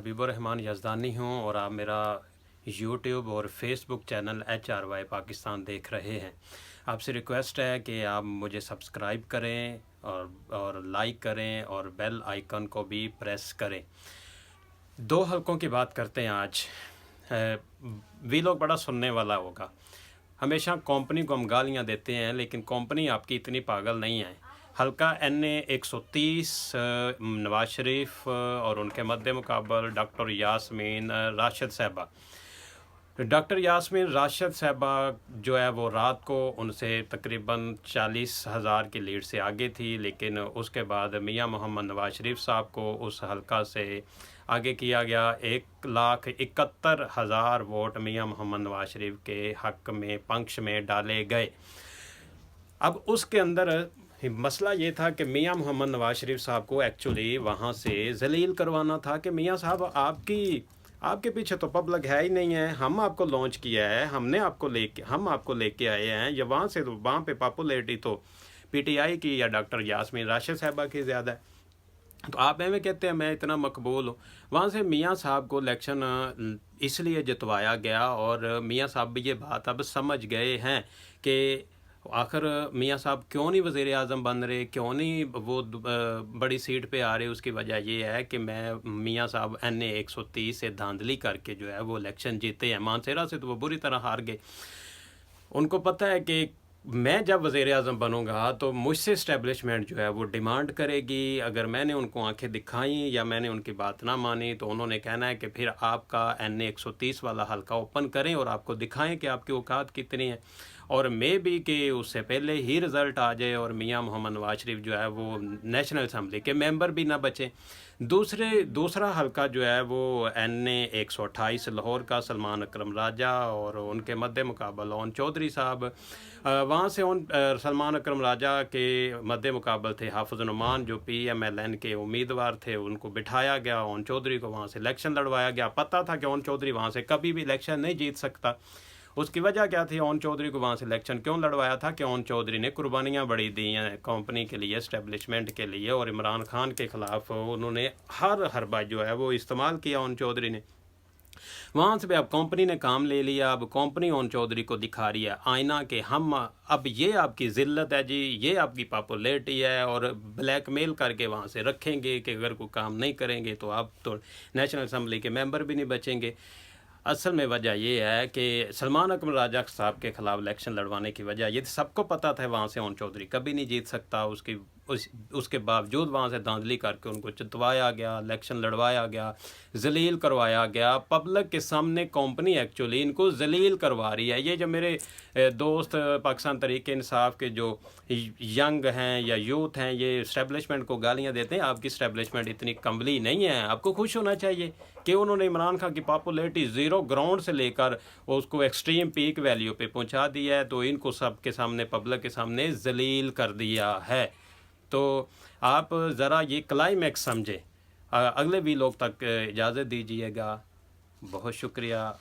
हबीबुर रहमान यज़दानी हूँ और आप मेरा यूट्यूब और फेसबुक चैनल HRY पाकिस्तान देख रहे हैं। आपसे रिक्वेस्ट है कि आप मुझे सब्सक्राइब करें और लाइक करें और बेल आइकन को भी प्रेस करें। दो हलकों की बात करते हैं आज। वी लोग बड़ा सुनने वाला होगा। हमेशा कंपनी को हम गालियाँ देते हैं, लेकिन कंपनी आपकी इतनी पागल नहीं है। हल्का NA 130 नवाज शरीफ और उनके मद्दे मुकाबल डॉक्टर यास्मीन राशिद साहबा। डॉक्टर यास्मीन राशिद साहबा जो है वो रात को उनसे तकरीबन 40,000 की लीड से आगे थी, लेकिन उसके बाद मियां मोहम्मद नवाज शरीफ साहब को उस हल्का से आगे किया गया। 1,71,000 वोट मियां मोहम्मद नवाज शरीफ के हक़ में पक्ष में डाले गए। अब उसके अंदर मसला ये था कि मियां मोहम्मद नवाज शरीफ साहब को एक्चुअली वहाँ से जलील करवाना था कि मियां साहब आपके पीछे तो पब्लिक है ही नहीं है, हम आपको लॉन्च किया है, हम आपको लेके आए हैं। या वहाँ से तो वहाँ पे पॉपुलैरिटी तो PTI की या डॉक्टर यास्मीन राशिद साहबा की ज़्यादा है, तो आप एवं कहते हैं मैं इतना मकबूल हूँ। वहाँ से मियाँ साहब को इलेक्शन इसलिए जितवाया गया और मियाँ साहब भी ये बात अब समझ गए हैं कि आखिर मियाँ साहब क्यों नहीं वज़ीर आज़म बन रहे, क्यों नहीं वो बड़ी सीट पे आ रहे। उसकी वजह ये है कि मियाँ साहब NA 130 से धांधली करके जो है वो इलेक्शन जीते हैं। मानसेरा से तो वो बुरी तरह हार गए। उनको पता है कि मैं जब वज़ीर आज़म बनूंगा तो मुझसे इस्टेब्लिशमेंट जो है वो डिमांड करेगी। अगर मैंने उनको आंखें दिखाई या मैंने उनकी बात ना मानी तो उन्होंने कहना है कि फिर आपका NA 130 वाला हल्का ओपन करें और आपको दिखाएं कि आपकी औकात कितनी है। और मे भी कि उससे पहले ही रिज़ल्ट आ जाए और मियां मोहम्मद नवाज शरीफ जो है वो नेशनल असम्बली के मेंबर भी ना बचे। दूसरा हल्का जो है वो NA 128 लाहौर का सलमान अकरम राजा और उनके मद्दे मुकाबल ओन चौधरी साहब। वहाँ से सलमान अकरम राजा के मद्दे मुकाबल थे हाफिज़ नुमान जो PMLN के उम्मीदवार थे, उनको बिठाया गया। ओन चौधरी को वहाँ से इलेक्शन लड़वाया गया। पता था कि ओन चौधरी वहाँ से कभी भी इलेक्शन नहीं जीत सकता। उसकी वजह क्या थी? ओन चौधरी को वहाँ से इलेक्शन क्यों लड़वाया था कि ओन चौधरी ने कुर्बानियाँ बड़ी दी हैं कंपनी के लिए, इस्टेब्लिशमेंट के लिए, और इमरान खान के ख़िलाफ़ उन्होंने हर हरबा जो है वो इस्तेमाल किया ओन चौधरी ने। वहाँ से भी अब कंपनी ने काम ले लिया। अब कंपनी ओन चौधरी को दिखा रही है आईना कि हम अब ये आपकी ज़िल्लत है जी, ये आपकी पॉपुलैरिटी है, और ब्लैकमेल करके वहाँ से रखेंगे कि अगर कोई काम नहीं करेंगे तो आप तो नेशनल असम्बली के मेंबर भी नहीं बचेंगे। असल में वजह ये है कि सलमान अकरम राजा साहब के ख़िलाफ़ इलेक्शन लड़वाने की वजह ये सबको पता था वहाँ से ओन चौधरी कभी नहीं जीत सकता। उसके बावजूद वहाँ से धांधली करके उनको जितवाया गया, इलेक्शन लड़वाया गया, जलील करवाया गया। पब्लिक के सामने कंपनी एक्चुअली इनको जलील करवा रही है। ये जो मेरे दोस्त पाकिस्तान तहरीक-ए-इंसाफ के जो यंग हैं या यूथ हैं, ये इस्टेब्लिशमेंट को गालियाँ देते हैं। आपकी इस्टेब्लिशमेंट इतनी कमली नहीं है। आपको खुश होना चाहिए कि उन्होंने इमरान खान की पॉपुलैरिटी ज़ीरो ग्राउंड से लेकर उसको एक्सट्रीम पीक वैल्यू पे पहुंचा दिया है, तो इनको सब के सामने, पब्लिक के सामने जलील कर दिया है। तो आप ज़रा ये क्लाइमैक्स समझें। अगले भी लोग तक इजाज़त दीजिएगा। बहुत शुक्रिया।